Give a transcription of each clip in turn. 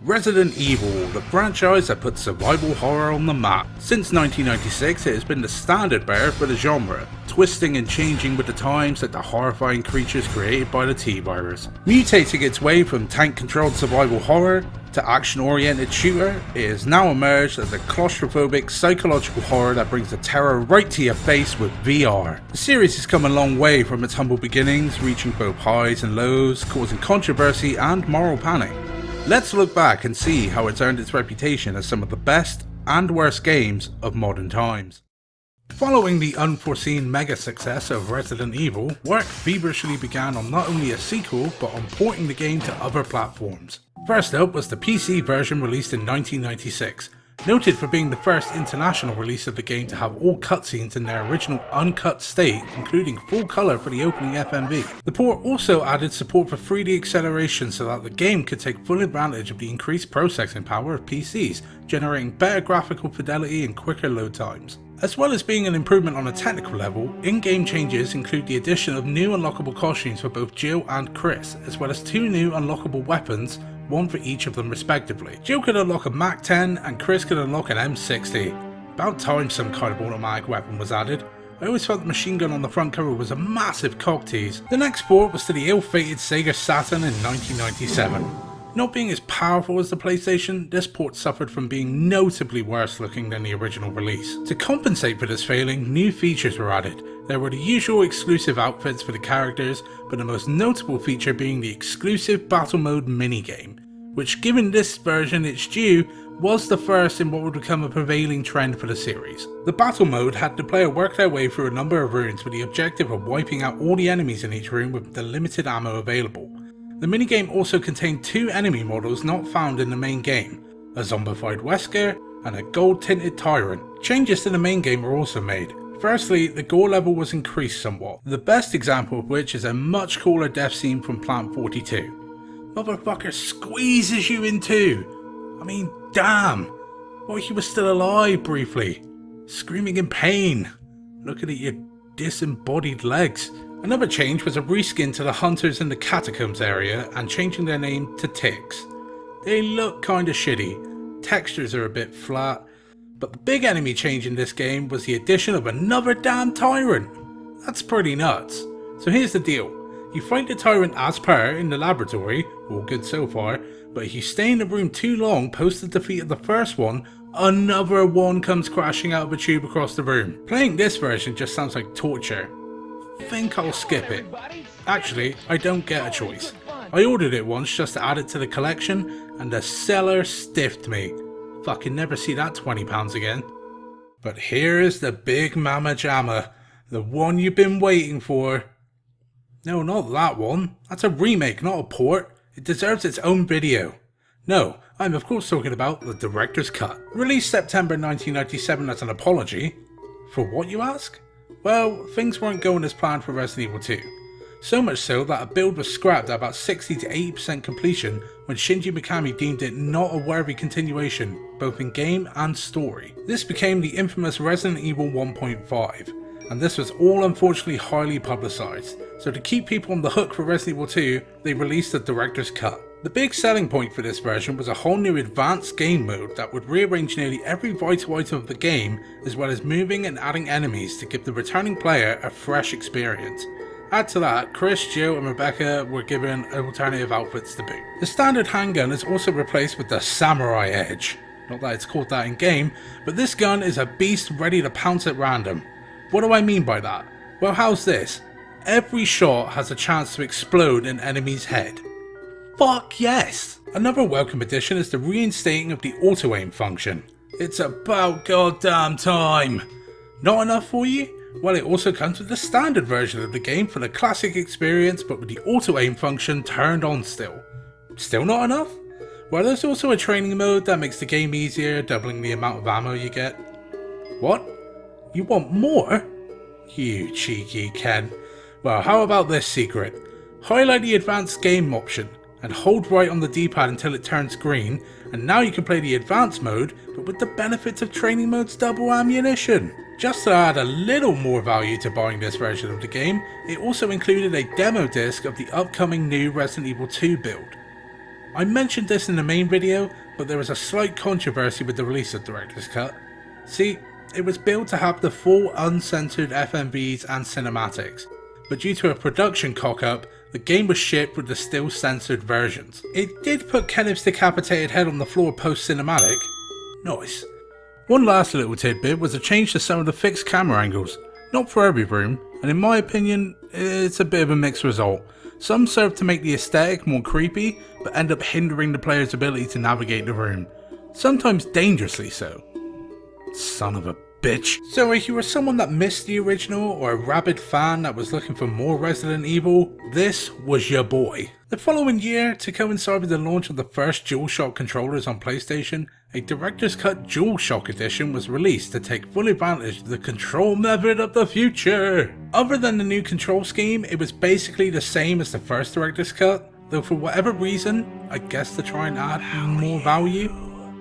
Resident Evil, the franchise that put survival horror on the map. Since 1996 it has been the standard bearer for the genre, twisting and changing with the times like the horrifying creatures created by the T-Virus. Mutating its way from tank-controlled survival horror to action-oriented shooter, it has now emerged as a claustrophobic psychological horror that brings the terror right to your face with VR. The series has come a long way from its humble beginnings, reaching both highs and lows, causing controversy and moral panic. Let's look back and see how it's earned its reputation as some of the best and worst games of modern times. Following the unforeseen mega success of Resident Evil, work feverishly began on not only a sequel but on porting the game to other platforms. First up was the PC version released in 1996, noted for being the first international release of the game to have all cutscenes in their original uncut state, including full colour for the opening FMV. The port also added support for 3D acceleration so that the game could take full advantage of the increased processing power of PCs, generating better graphical fidelity and quicker load times. As well as being an improvement on a technical level, in-game changes include the addition of new unlockable costumes for both Jill and Chris, as well as 2 new unlockable weapons, one for each of them respectively. Jill could unlock a MAC-10 and Chris could unlock an M60. About time some kind of automatic weapon was added. I always felt the machine gun on the front cover was a massive cock tease. The next port was to the ill-fated Sega Saturn in 1997. Not being as powerful as the PlayStation, this port suffered from being notably worse looking than the original release. To compensate for this failing, new features were added. There were the usual exclusive outfits for the characters, but the most notable feature being the exclusive Battle Mode minigame, which given this version its due, was the first in what would become a prevailing trend for the series. The Battle Mode had the player work their way through a number of rooms with the objective of wiping out all the enemies in each room with the limited ammo available. The minigame also contained 2 enemy models not found in the main game, a zombified Wesker and a gold-tinted Tyrant. Changes to the main game were also made. Firstly, the gore level was increased somewhat, the best example of which is a much cooler death scene from Plant 42. Motherfucker squeezes you in 2. I mean, damn. What if he was still alive briefly? Screaming in pain, looking at your disembodied legs. Another change was a reskin to the hunters in the catacombs area and changing their name to Ticks. They look kinda shitty, textures are a bit flat, but the big enemy change in this game was the addition of another damn Tyrant. That's pretty nuts. So here's the deal, you fight the Tyrant as per in the laboratory, all good so far, but if you stay in the room too long post the defeat of the first one, another one comes crashing out of a tube across the room. Playing this version just sounds like torture. I think I'll skip it. Actually, I don't get a choice. I ordered it once just to add it to the collection and the seller stiffed me. Fucking never see that £20 again. But here is the big mama jamma, the one you've been waiting for. No, not that one. That's a remake, not a port. It deserves its own video. No, I'm of course talking about the director's cut. Released September 1997 as an apology. For what, you ask? Well, things weren't going as planned for Resident Evil 2. So much so that a build was scrapped at about 60 to 80% completion when Shinji Mikami deemed it not a worthy continuation, both in game and story. This became the infamous Resident Evil 1.5, and this was all unfortunately highly publicised, so to keep people on the hook for Resident Evil 2, they released the director's cut. The big selling point for this version was a whole new advanced game mode that would rearrange nearly every vital item of the game, as well as moving and adding enemies to give the returning player a fresh experience. Add to that, Chris, Jill and Rebecca were given alternative outfits to boot. The standard handgun is also replaced with the Samurai Edge. Not that it's called that in game, but this gun is a beast ready to pounce at random. What do I mean by that? Well, how's this? Every shot has a chance to explode an enemy's head. Fuck yes! Another welcome addition is the reinstating of the auto-aim function. It's about goddamn time! Not enough for you? Well, it also comes with the standard version of the game for the classic experience, but with the auto-aim function turned on still. Still not enough? Well, there's also a training mode that makes the game easier, doubling the amount of ammo you get. What? You want more? You cheeky Ken. Well, how about this secret? Highlight the advanced game option and hold right on the D-pad until it turns green, and now you can play the advanced mode, but with the benefits of training mode's double ammunition. Just to add a little more value to buying this version of the game, it also included a demo disc of the upcoming new Resident Evil 2 build. I mentioned this in the main video, but there was a slight controversy with the release of Director's Cut. See, it was built to have the full uncensored FMVs and cinematics, but due to a production cock-up, the game was shipped with the still censored versions. It did put Kenneth's decapitated head on the floor post-cinematic. Nice. One last little tidbit was a change to some of the fixed camera angles. Not for every room, and in my opinion, it's a bit of a mixed result. Some serve to make the aesthetic more creepy, but end up hindering the player's ability to navigate the room. Sometimes dangerously so. Son of a bitch. So if you were someone that missed the original, or a rabid fan that was looking for more Resident Evil, this was your boy. The following year, to coincide with the launch of the first DualShock controllers on PlayStation, a Director's Cut DualShock edition was released to take full advantage of the control method of the future. Other than the new control scheme, it was basically the same as the first Director's Cut, though for whatever reason, I guess to try and add more value,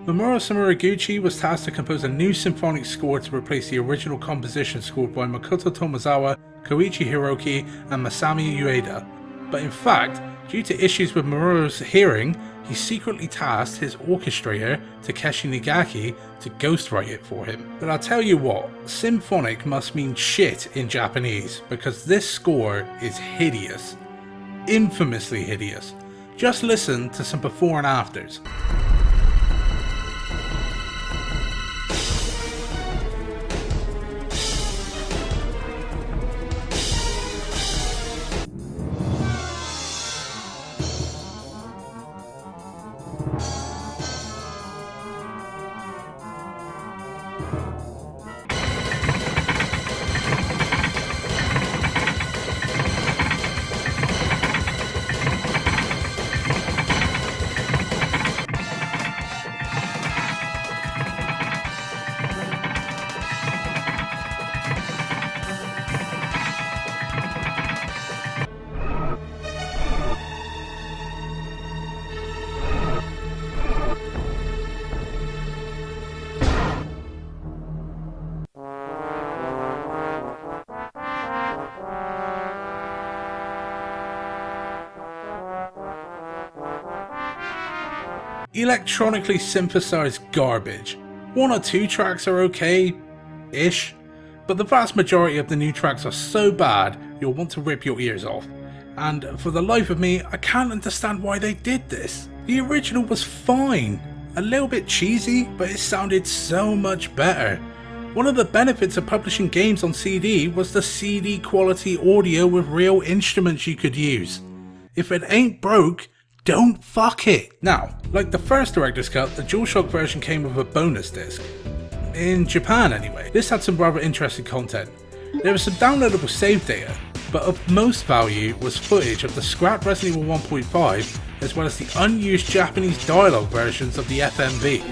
Mamoru Sumiraguchi was tasked to compose a new symphonic score to replace the original composition scored by Makoto Tomozawa, Koichi Hiroki and Masami Ueda. But in fact, due to issues with Mamoru's hearing, he secretly tasked his orchestrator, Takeshi Nagaki, to ghostwrite it for him. But I'll tell you what, symphonic must mean shit in Japanese, because this score is hideous. Infamously hideous. Just listen to some before and afters. Electronically synthesized garbage. One or two tracks are okay-ish, but the vast majority of the new tracks are so bad you'll want to rip your ears off. And for the life of me, I can't understand why they did this. The original was fine, a little bit cheesy, but it sounded so much better. One of the benefits of publishing games on CD was the CD quality audio with real instruments you could use. If it ain't broke, don't fuck it. Now, like the first Director's Cut, the DualShock version came with a bonus disc. In Japan anyway. This had some rather interesting content. There was some downloadable save data, but of most value was footage of the scrapped Resident Evil 1.5 as well as the unused Japanese dialogue versions of the FMV.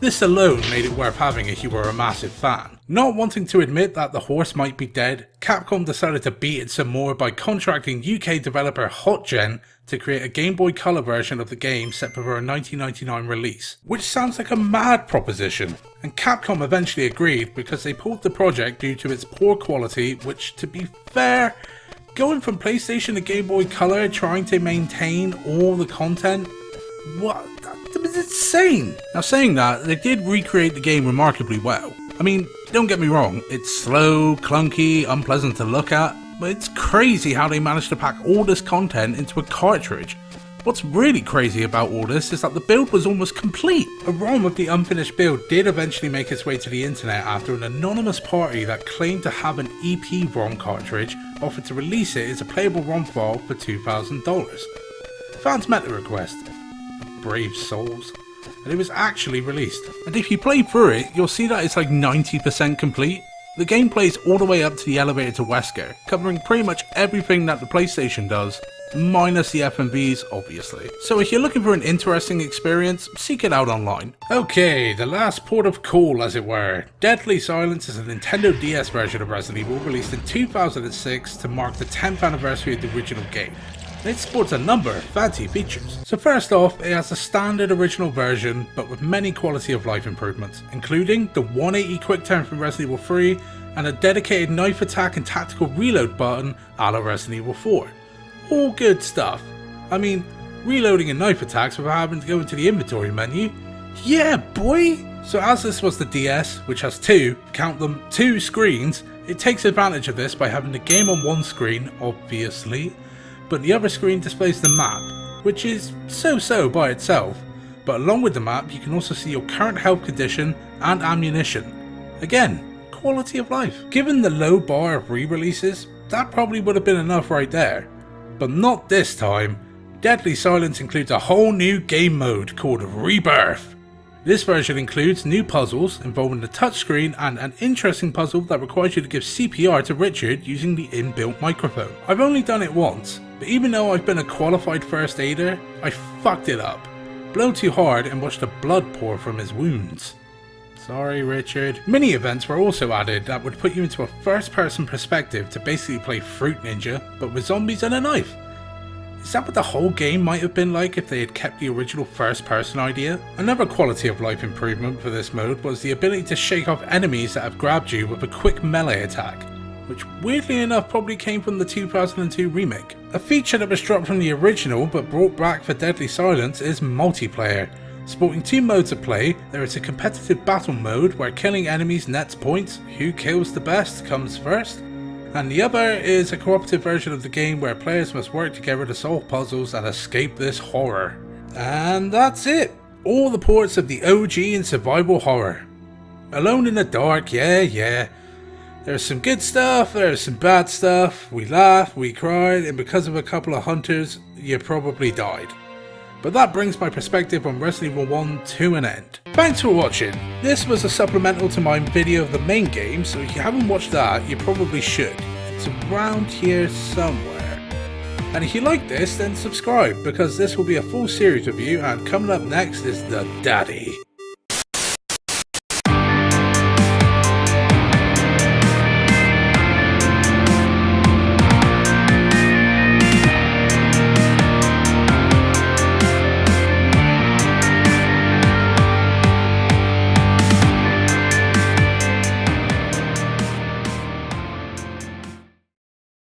This alone made it worth having if you were a massive fan. Not wanting to admit that the horse might be dead, Capcom decided to beat it some more by contracting UK developer HotGen to create a Game Boy Color version of the game set for a 1999 release. Which sounds like a mad proposition, and Capcom eventually agreed because they pulled the project due to its poor quality, which, to be fair, going from PlayStation to Game Boy Color trying to maintain all the content, what? That was insane! Now saying that, they did recreate the game remarkably well. I mean, don't get me wrong, it's slow, clunky, unpleasant to look at, but it's crazy how they managed to pack all this content into a cartridge. What's really crazy about all this is that the build was almost complete. A ROM of the unfinished build did eventually make its way to the internet after an anonymous party that claimed to have an EP-ROM cartridge offered to release it as a playable ROM file for $2,000. Fans met the request. Brave souls. And it was actually released. And if you play through it, you'll see that it's like 90% complete. The game plays all the way up to the elevator to Wesker, covering pretty much everything that the PlayStation does, minus the FMVs obviously. So if you're looking for an interesting experience, seek it out online. Okay, the last port of call as it were. Deadly Silence is a Nintendo DS version of Resident Evil released in 2006 to mark the 10th anniversary of the original game. It sports a number of fancy features. So first off, it has a standard original version, but with many quality of life improvements, including the 180 quick turn from Resident Evil 3, and a dedicated knife attack and tactical reload button a la Resident Evil 4. All good stuff. I mean, reloading and knife attacks without having to go into the inventory menu. Yeah, boy! So as this was the DS, which has count them, two screens, it takes advantage of this by having the game on one screen, obviously, but the other screen displays the map, which is so-so by itself, but along with the map you can also see your current health condition and ammunition. Again, quality of life. Given the low bar of re-releases, that probably would have been enough right there. But not this time. Deadly Silence includes a whole new game mode called Rebirth. This version includes new puzzles involving the touchscreen and an interesting puzzle that requires you to give CPR to Richard using the inbuilt microphone. I've only done it once, but even though I've been a qualified first aider, I fucked it up. Blow too hard and watched the blood pour from his wounds. Sorry, Richard. Mini events were also added that would put you into a first person perspective to basically play Fruit Ninja, but with zombies and a knife. Is that what the whole game might have been like if they had kept the original first person idea? Another quality of life improvement for this mode was the ability to shake off enemies that have grabbed you with a quick melee attack, which weirdly enough probably came from the 2002 remake. A feature that was dropped from the original but brought back for Deadly Silence is multiplayer. Sporting two modes of play, there is a competitive battle mode where killing enemies nets points, who kills the best comes first, and the other is a cooperative version of the game where players must work together to solve puzzles and escape this horror. And that's it! All the ports of the OG in survival horror. Alone in the Dark, yeah. There's some good stuff, there's some bad stuff, we laughed, we cried, and because of a couple of hunters, you probably died. But that brings my perspective on Resident Evil 1 to an end. Thanks for watching. This was a supplemental to my video of the main game, so if you haven't watched that, you probably should. It's around here somewhere. And if you like this, then subscribe, because this will be a full series review, and coming up next is the Daddy.